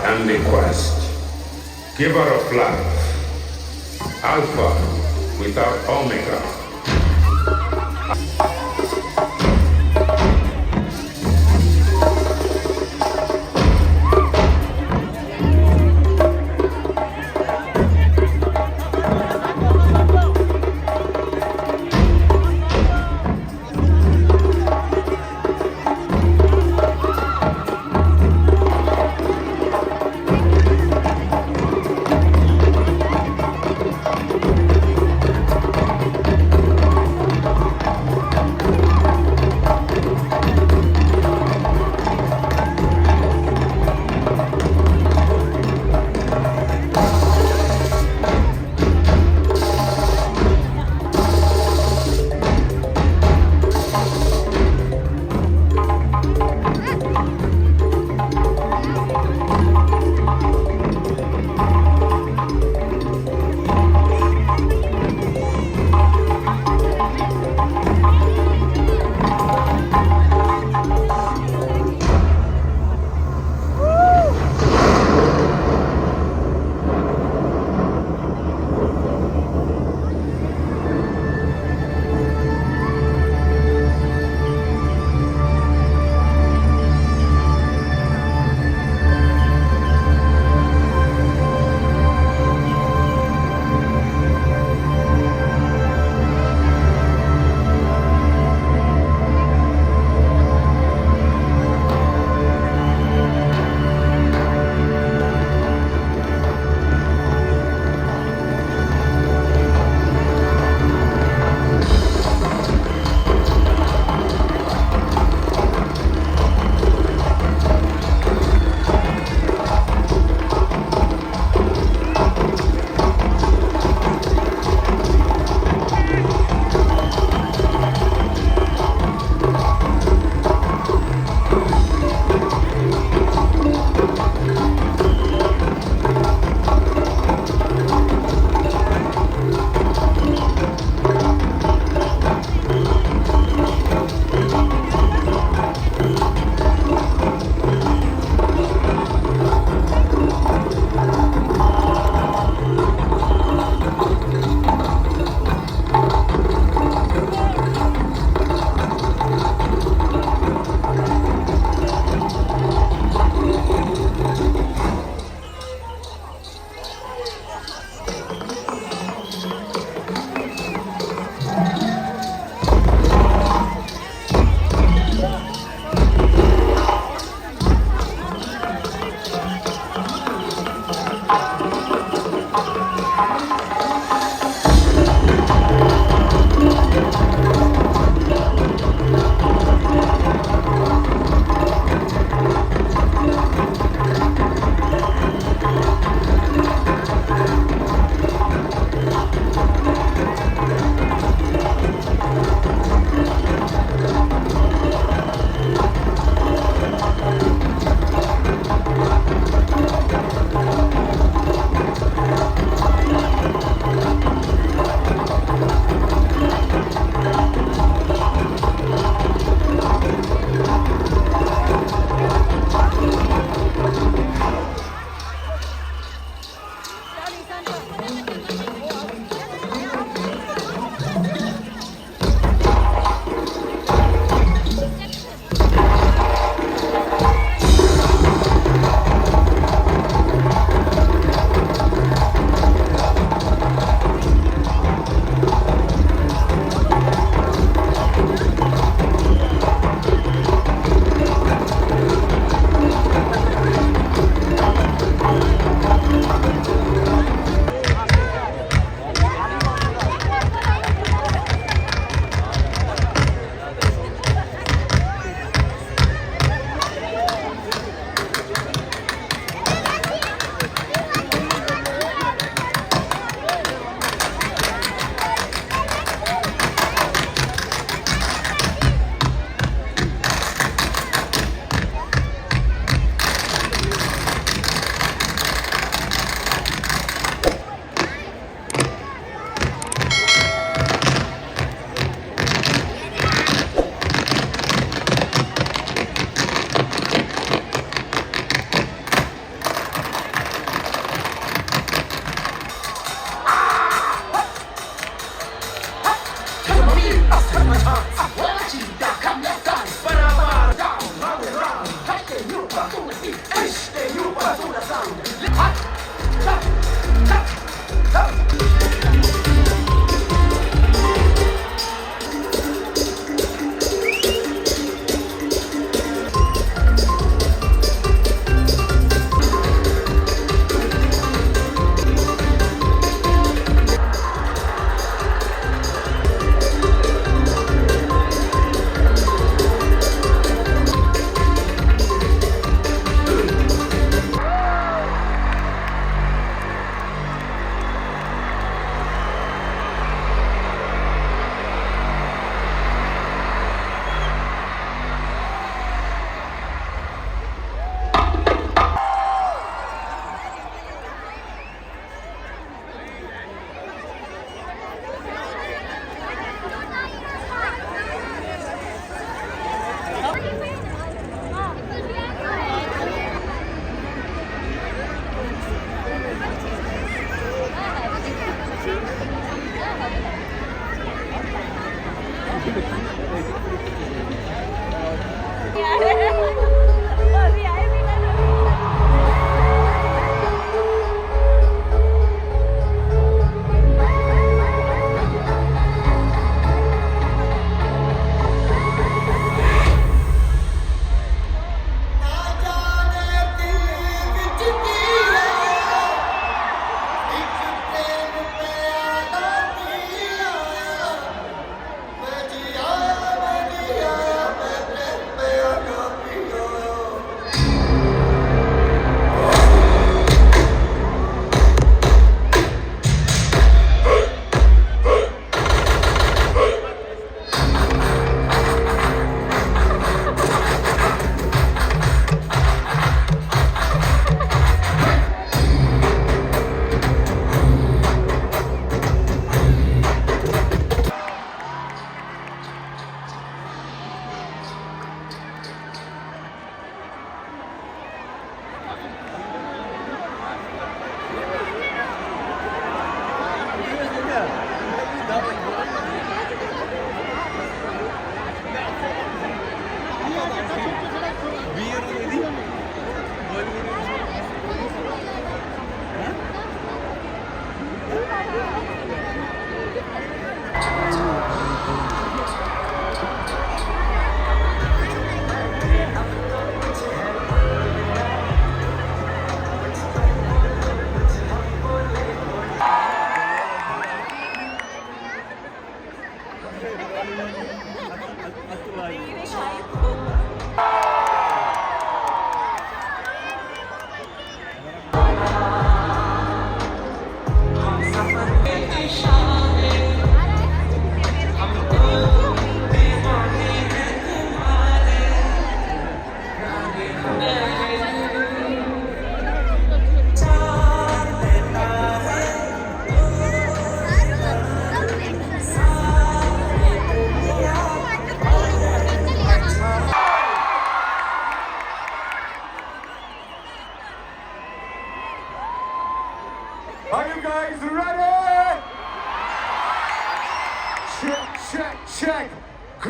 And the quest, giver of life, Alpha without Omega.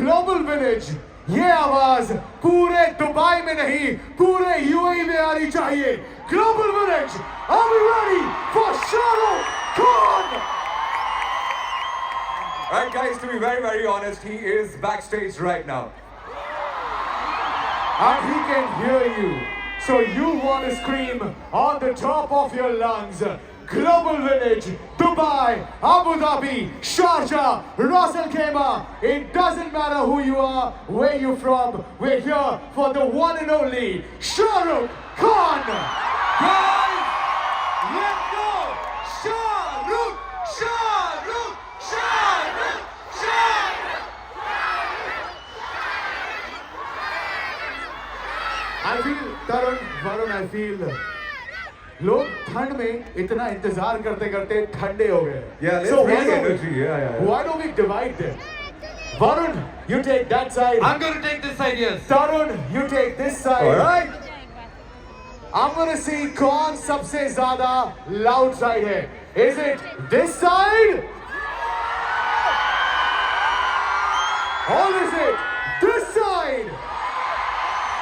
Global Village. ये आवाज पूरे Dubai में नहीं, पूरे यूएई में आनी चाहिए. Global Village, are we ready for Shah Rukh Khan? Right, guys, to be very, very honest, he is backstage right now. And he can hear you. So you want to scream on the top of your lungs. Global Village, Dubai, Abu Dhabi, Sharjah, Ras Al Khaimah. It doesn't matter who you are, where you're from. We're here for the one and only Shah Rukh Khan. Guys, let's go! Shah Rukh! Shah Rukh! Shah Rukh! Shah Rukh! I feel, Varun, I feel लोग ठंड में इतना इंतजार करते करते ठंडे हो गए. Yeah, let's So bring energy. Yeah. Why don't we divide them? Varun, you take that side. I'm going to take this side, yes. Tarun, you take this side. All right. I'm going to see कौन सबसे ज़्यादा loud side है. Is it this side? Or is it this side?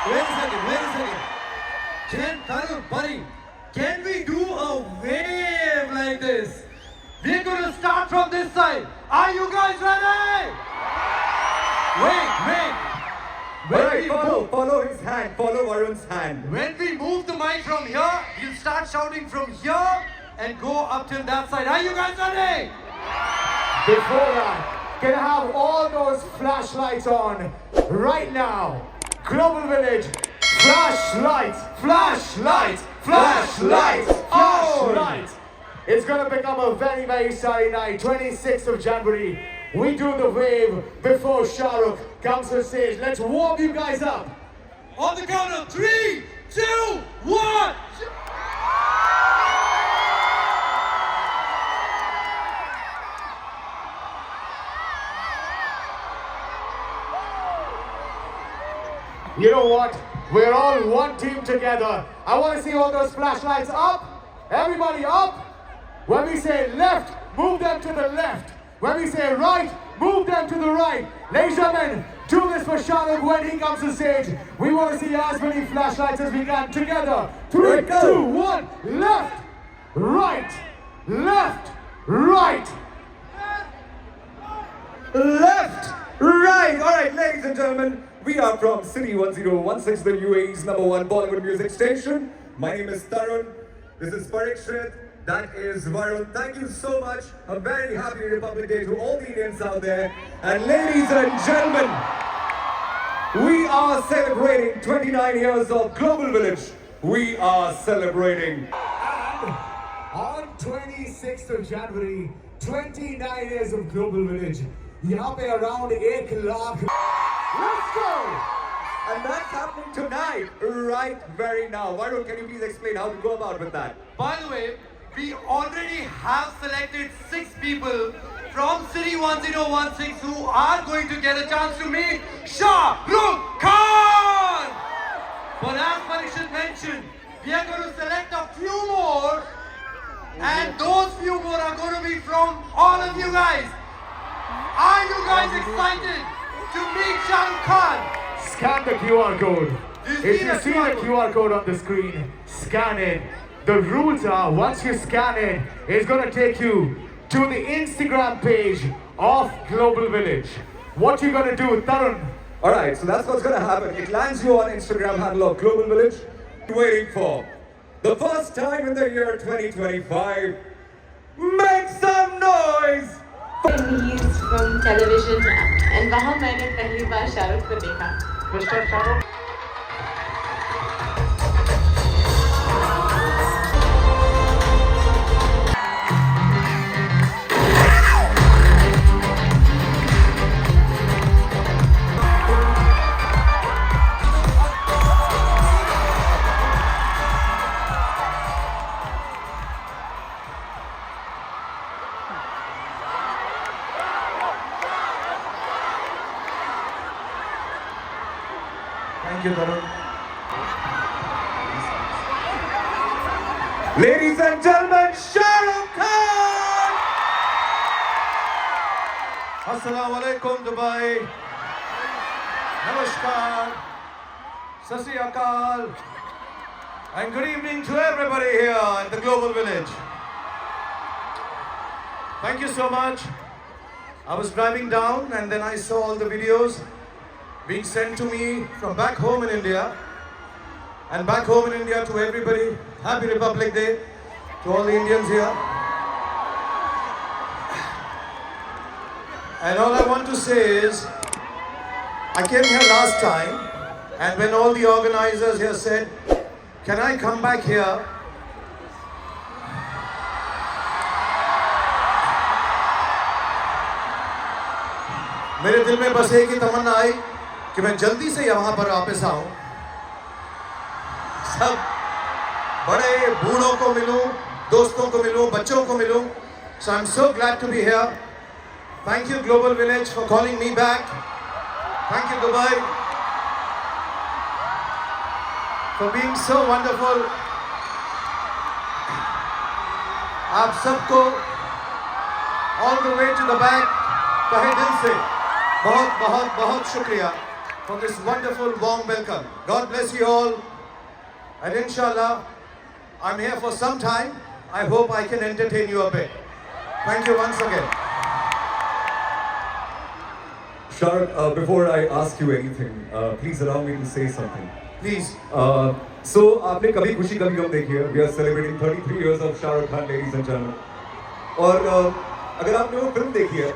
Wait a second. Tarun, buddy, can we do a wave like this? We're going to start from this side. Are you guys ready? Wait. Follow his hand. Follow Varun's hand. When we move the mic from here, you start shouting from here and go up till that side. Are you guys ready? Before that, can I have all those flashlights on right now? Global Village, flashlights. It's gonna become a very, very Saturday night, 26th of January. We do the wave before Shah Rukh comes to stage. Let's warm you guys up. On the count of 3, 2, 1. You know what? We're all one team together. I want to see all those flashlights up. Everybody up. When we say left, move them to the left. When we say right, move them to the right. Ladies and gentlemen, do this for Shah Rukh when he comes to stage. We want to see as many flashlights as we can together. 3, 2, 1. Left, right, left, right. Left, right. All right, ladies and gentlemen, we are from City 1016, the UAE's #1 Bollywood music station. My name is Tarun. This is Parikshit. That is Varun. Thank you so much. A very happy Republic Day to all the Indians out there. And ladies and gentlemen, we are celebrating 29 years of Global Village. We are celebrating. On 26th of January, 29 years of Global Village. यहाँ पे around 1 lakh. Let's go! And that's happening tonight, right very now. Varun, can you please explain how to go about with that? By the way, we already have selected 6 people from City 1016 who are going to get a chance to meet Shah Rukh Khan! But as Parikshit mentioned, we are going to select a few more, and those few more are going to be from all of you guys. Are you guys excited to meet Shah Rukh Khan? Scan the QR code. If you see the QR code on the screen, scan it. The rules are, once you scan it, it's going to take you to the Instagram page of Global Village. What you going to do, Tarun? Alright, so that's what's going to happen. It lands you on Instagram handle of Global Village. Waiting for the first time in the year 2025. Make some noise! He's from television and वहाँ मैंने पहली बार शाहरुख को देखा. Mr. Shahrukh. Thank you, Tarun. Ladies and gentlemen, Shah Rukh Khan! Assalamu alaikum, Dubai. Namaskar, Sat Sri Akal, and good evening to everybody here at the Global Village. Thank you so much. I was driving down and then I saw all the videos being sent to me from back home in India. And back home in India to everybody, Happy Republic Day to all the Indians here. And all I want to say is, I came here last time and when all the organizers here said, can I come back here? मेरे दिल में बस एक ही तमन्ना आई कि मैं जल्दी से यहाँ पर वापस आऊँ, सब बड़े बूढ़ों को मिलूँ, दोस्तों को मिलूँ, बच्चों को मिलूँ. So I'm so glad to be here. Thank you Global Village for calling me back. Thank you Dubai for being so wonderful. आप सबको all the way to the back तहे दिल से बहुत बहुत बहुत शुक्रिया for this wonderful warm welcome. God bless you all. And inshallah, I'm here for some time. I hope I can entertain you a bit. Thank you once again. Shahrukh, before I ask you anything, please allow me to say something. Please. So, आपने कभी खुशी कभी गम देखी है? We are celebrating 33 years of Shahrukh Khan, ladies and gentlemen. और अगर आपने वो फिल्म देखी है,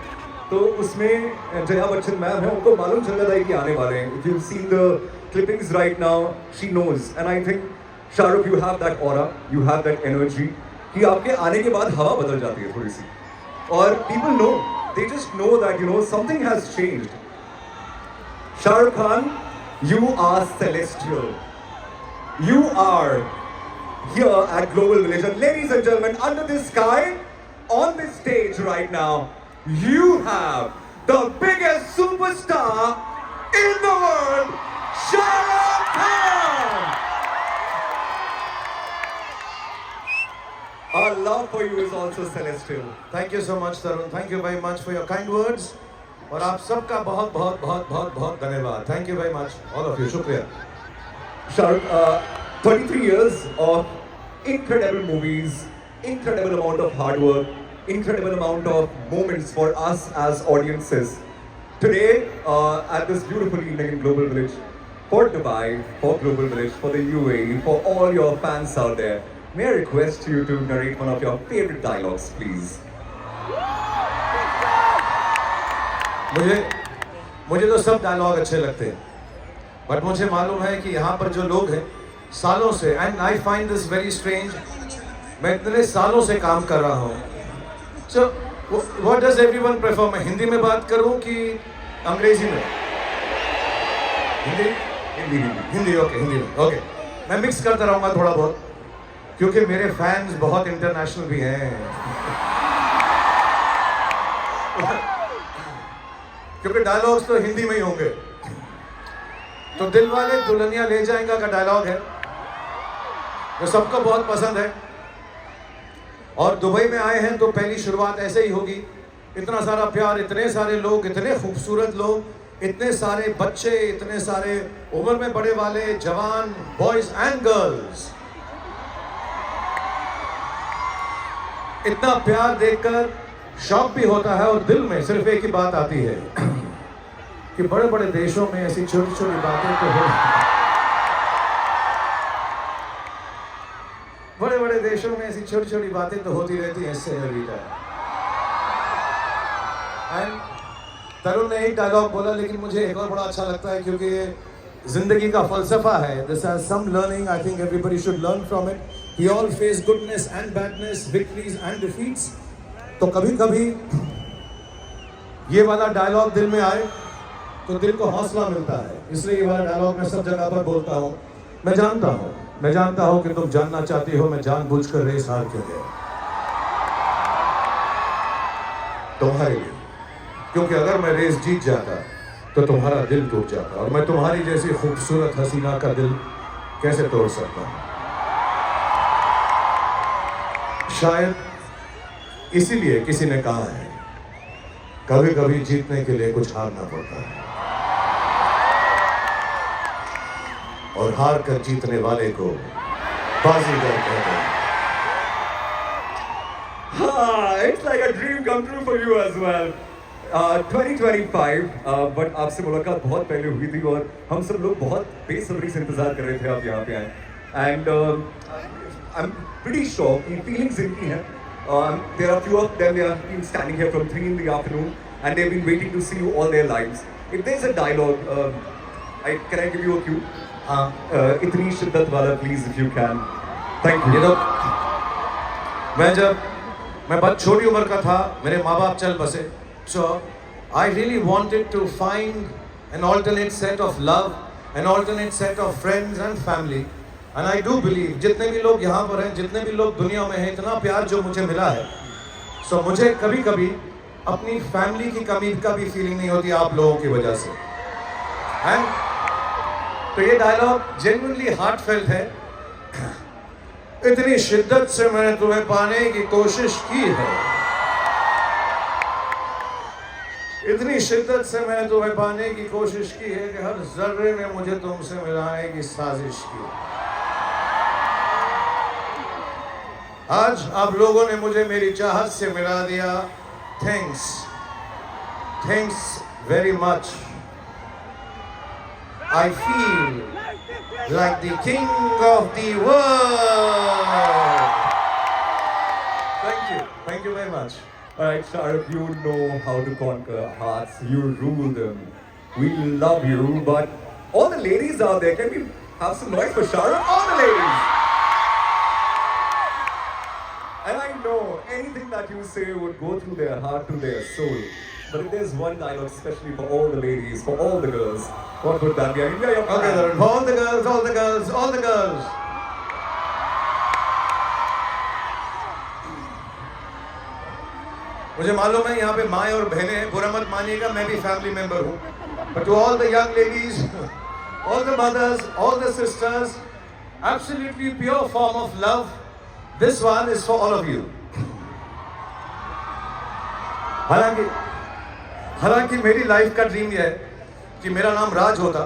तो उसमें जया बच्चन मैम है, उनको मालूम चल रहा था कि आने वाले हैं. If you've seen the clippings right now, she knows. And I think, Shahrukh, you have that aura, you have that energy, कि आपके आने के बाद हवा बदल जाती है थोड़ी सी. और people know, they just know that, you know, something has changed. Shahrukh Khan, you are celestial. You are here at Global Village. And ladies and gentlemen, under this sky, on this stage right now, you have the biggest superstar in the world, Shahrukh Khan! Our love for you is also celestial. Thank you so much, Tarun. Thank you very much for your kind words. और आप सबका बहुत बहुत बहुत बहुत बहुत धन्यवाद. Thank you very much, all of you. शुक्रिया. Shahrukh, 33 years of incredible movies, incredible amount of hard work, incredible amount of moments for us as audiences. Today, at this beautiful evening in Global Village, for Dubai, for Global Village, for the UAE, for all your fans out there, may I request you to narrate one of your favorite dialogues, please? मुझे तो सब dialogue अच्छे लगते हैं, but मुझे मालूम है कि यहाँ पर जो लोग हैं सालों से, and I find this very strange, मैं इतने सालों से काम कर रहा हूँ. So what does everyone prefer? मैं हिंदी में बात करूँ कि अंग्रेजी में? हिंदी ओके, हिंदी में ओके. मैं मिक्स करता रहूँगा थोड़ा बहुत, क्योंकि मेरे फैंस बहुत इंटरनेशनल भी हैं. क्योंकि डायलॉग्स तो हिंदी में ही होंगे. तो दिल वाले दुल्हनिया ले जाएंगा का डायलॉग है जो सबको बहुत पसंद है. और दुबई में आए हैं तो पहली शुरुआत ऐसे ही होगी. इतना सारा प्यार, इतने सारे लोग, इतने खूबसूरत लोग, इतने सारे बच्चे, इतने सारे उम्र में बड़े वाले, जवान, बॉयज एंड गर्ल्स. इतना प्यार देखकर शौक भी होता है और दिल में सिर्फ एक ही बात आती है कि बड़े बड़े देशों में ऐसी छोटी छोटी बातें तो हो, बड़े बड़े देशों में ऐसी छोटी छोटी बातें तो होती रहती हैं. सेनोरिटा. एंड तरुण ने एक डायलॉग बोला, लेकिन मुझे एक और बड़ा अच्छा लगता है क्योंकि ये जिंदगी का फलसफा है. This has some learning. I think everybody should learn from it. We all face goodness and badness, victories and defeats. तो कभी कभी ये वाला डायलॉग दिल में आए तो दिल को हौसला मिलता है. इसलिए ये वाला डायलॉग मैं सब जगह पर बोलता हूँ. मैं जानता हूँ कि तुम जानना चाहती हो मैं जानबूझकर रेस हार क्यों गया तुम्हारे लिए. क्योंकि अगर मैं रेस जीत जाता तो तुम्हारा दिल टूट जाता, और मैं तुम्हारी जैसी खूबसूरत हसीना का दिल कैसे तोड़ सकता हूँ. शायद इसीलिए किसी ने कहा है, कभी कभी जीतने के लिए कुछ हारना पड़ता है. और हार कर जीतने वाले को बाजीगर कहते हैं। It's like a dream come true for you as well. 2025, but आपसे मुलाकात बहुत पहले हुई थी और हम सब लोग बहुत बेसब्री से इंतजार कर रहे थे आप यहाँ पे आए. And I'm pretty sure कि feelings इनकी हैं. There are few of them, they have been standing here from 3 in the afternoon and they've been waiting to see you all their lives. If there's a dialogue, can I give you a cue? इतनी शिद्दत वाला please if you can. Thank you. You know, मैं बहुत छोटी उम्र का था, मेरे माँ बाप चल बसे. So I really wanted to find an alternate set of love, an alternate set of friends and family. And I do believe जितने भी लोग यहाँ पर हैं, जितने भी लोग दुनिया में हैं, इतना प्यार जो मुझे मिला है, so मुझे कभी कभी अपनी फैमिली की कमी का भी फीलिंग नहीं होती आप लोगों की वजह से. And तो ये डायलॉग genuinely heartfelt है. इतनी शिद्दत से मैंने तुम्हें पाने की कोशिश की है, इतनी शिद्दत से मैंने तुम्हें पाने की कोशिश की है कि हर जर्रे ने मुझे तुमसे मिलाने की साजिश की. आज आप लोगों ने मुझे मेरी चाहत से मिला दिया. Thanks very much. I feel like the king of the world. Thank you very much. Alright, Shahrukh, you know how to conquer hearts. You rule them. We love you, but all the ladies out there, can we have some noise for Shahrukh? All the ladies! And I know anything that you say would go through their heart to their soul. But if there's one dialogue, especially for all the ladies, for all the girls, what would that be? I mean, yeah, Okay, Tarun. All the girls, all the girls, all the girls. मुझे मालूम है यहाँ पे माएँ और बहनें हैं, बुरा मत मानिएगा, मैं भी फैमिली मेंबर हूँ. But to all the young ladies, all the mothers, all the sisters, absolutely pure form of love. This one is for all of you. हालांकि मेरी लाइफ का ड्रीम ये है कि मेरा नाम राज होता,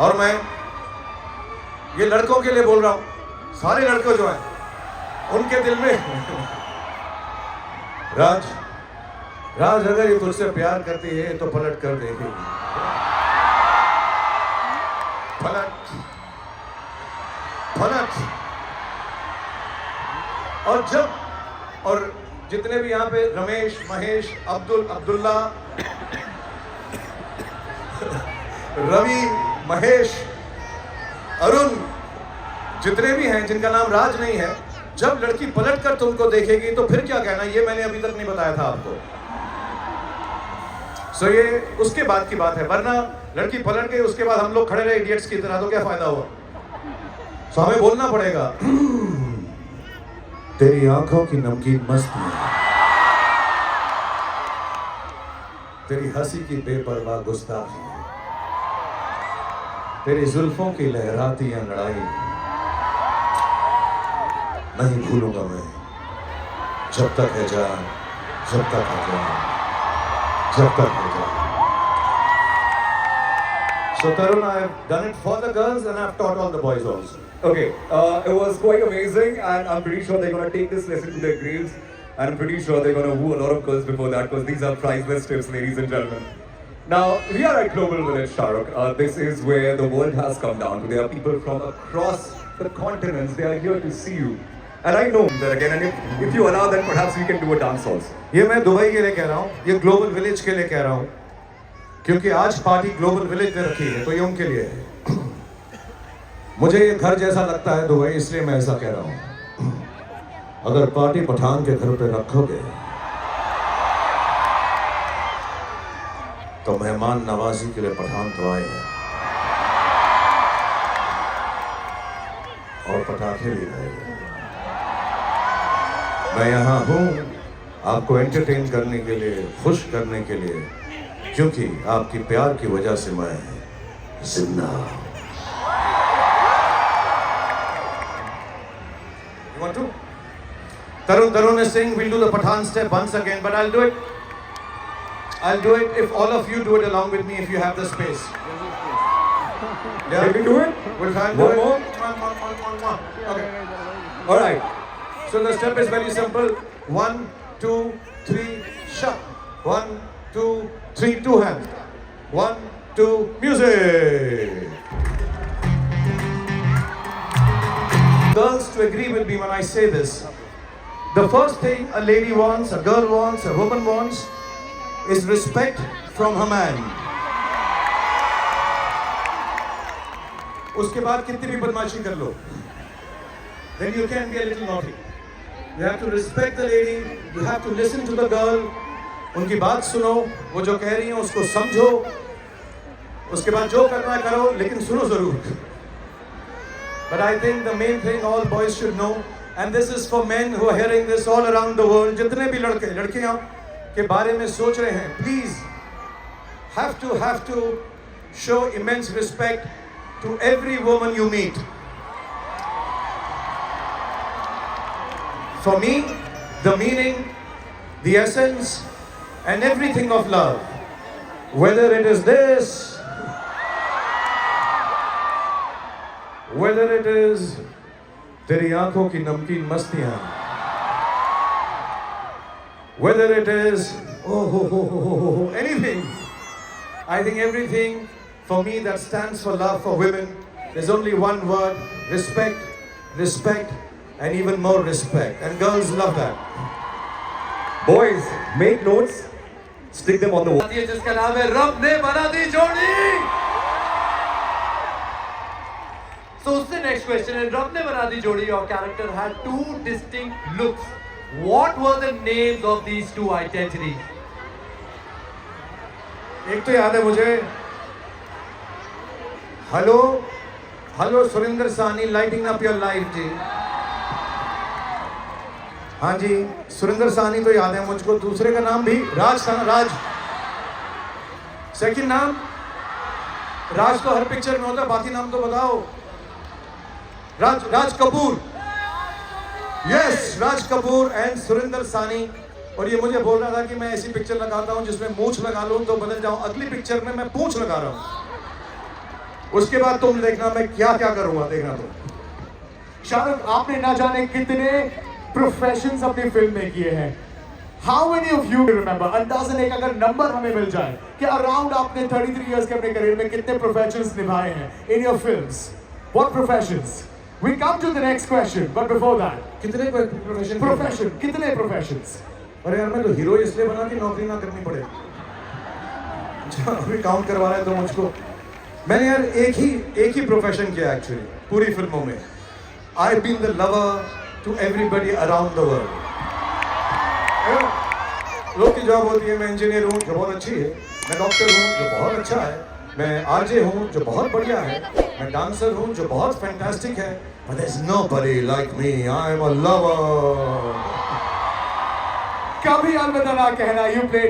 और मैं ये लड़कों के लिए बोल रहा हूँ, सारे लड़के जो हैं उनके दिल में राज अगर ये तुझसे प्यार करती है तो पलट कर देगी. पलट. और जितने भी यहाँ पे रमेश, महेश, अब्दुल्ला, रवि, महेश, अरुण, जितने भी हैं जिनका नाम राज नहीं है, जब लड़की पलट कर तुमको देखेगी तो फिर क्या कहना, ये मैंने अभी तक नहीं बताया था आपको. सो ये उसके बाद की बात है, वरना लड़की पलट गई उसके बाद हम लोग खड़े रहे इडियट्स की तरह तो क्या फायदा हुआ. सो हमें बोलना पड़ेगा, तेरी आंखों की नमकीन मस्ती, तेरी हंसी की बेपरवाह गुस्ताखी, तेरी जुल्फों की लहराती अंगड़ाई नहीं भूलूंगा मैं, जब तक है जान, जब तक है जान, जब तक है जान. So Tarun, I have done it for the girls and I have taught all the boys also. Okay, it was quite amazing, and I'm pretty sure they're gonna take this lesson to their graves, and I'm pretty sure they're gonna woo a lot of girls before that, because these are priceless tips, ladies and gentlemen. Now, we are at Global Village, Shahrukh. This is where the world has come down to. There are people from across the continents. They are here to see you. And I know that again, and if you allow that, perhaps we can do a dance also. ये मैं Dubai के लिए कह रहा हूँ, ये global village के लिए कह रहा हूँ, क्योंकि आज पार्टी ग्लोबल विलेज ने रखी है, तो ये उनके लिए है. मुझे ये घर जैसा लगता है दुबई, इसलिए मैं ऐसा कह रहा हूँ. अगर पार्टी पठान के घर पे रखोगे तो मेहमान नवाजी के लिए पठान तो आए हैं और पटाखे भी रहेंगे. मैं यहाँ हूँ आपको एंटरटेन करने के लिए, खुश करने के लिए, क्योंकि आपकी प्यार की वजह से मैं जिंदा. You want to? Tarun is saying we'll do the Pathan step once again, but I'll do it. I'll do it if all of you do it along with me, if you have the space. Yeah. Can we do it? We'll try and One do more? it. Okay. All right. So the step is very simple. 1, 2, 3, shut. 1, 2, 3, two hands. 1, 2, music. Girls to agree with me when I say this. The first thing a lady wants, a girl wants, a woman wants is respect from her man. उसके बाद कितनी भी बदमाशी कर लो, then you can be a little naughty. You have to respect the lady, you have to listen to the girl. उनकी बात सुनो, वो जो कह रही हैं उसको समझो, उसके बाद जो करना है करो, लेकिन सुनो जरूर. But I think the main thing all boys should know, and this is for men who are hearing this all around the world, जितने भी लड़के लड़कियां के बारे में सोच रहे हैं, please have to show immense respect to every woman you meet. For me, the meaning, the essence, and everything of love, whether it is this, whether it is तेरी आंखों की नमकीन मस्तियां, whether it is anything, I think everything for me that stands for love for women, there's only one word: respect, respect, and even more respect. And girls love that. Boys, make notes, stick them on the wall. जिसका नाम है रब ने बना दी जोड़ी. So उससे next question है, रब ने बना दी जोड़ी. Your character had two distinct looks. What were the names of these two identities? एक तो याद है मुझे, हेलो सुरिंदर सानी, लाइटिंग अप योर लाइफ जी. हाँ जी, सुरिंदर सानी तो याद है मुझको. दूसरे का नाम भी राज था ना, राज. सेकंड नाम राज तो हर पिक्चर में होता है, बाकी नाम तो बताओ. राज कपूर. Yes, Raj Kapoor and Surinder Sani. और ये मुझे बोल रहा था कि मैं ऐसी पिक्चर लगाता हूँ जिसमें मूंछ लगा लूँ तो बदल जाऊँ. अगली पिक्चर में मैं पूंछ लगा रहा हूँ, उसके बाद तुम देखना मैं क्या क्या करूँगा, देखना तुम. शाहरुख, आपने ना जाने कितने प्रोफेशंस अपनी फिल्म में किए हैं. How many of you remember? अंदाज़न एक अगर नंबर हमें मिल जाए कि अराउंड आपने 33 इयर्स के अपने करियर में कितने प्रोफेशंस निभाए हैं in your films? What professions? We come to the next question, but before that, कितने profession, कितने professions? अरे यार, मैं तो हीरो इसलिए बना कि नौकरी ना करनी पड़े. अभी काउंट करवा रहा है तो मुझको. मैंने यार एक ही प्रोफेशन किया एक्चुअली पूरी फिल्मों में. I've been the lover to everybody around the world. लोग की जॉब होती है, मैं इंजीनियर हूँ जो बहुत अच्छी है, मैं डॉक्टर हूँ जो बहुत अच्छा है, मैं आरजे हूँ जो बहुत बढ़िया है, मैं डांसर हूँ जो बहुत फैंटास्टिक है. But there's nobody like me. I'm a lover. कभी अलविदा ना कहना. You played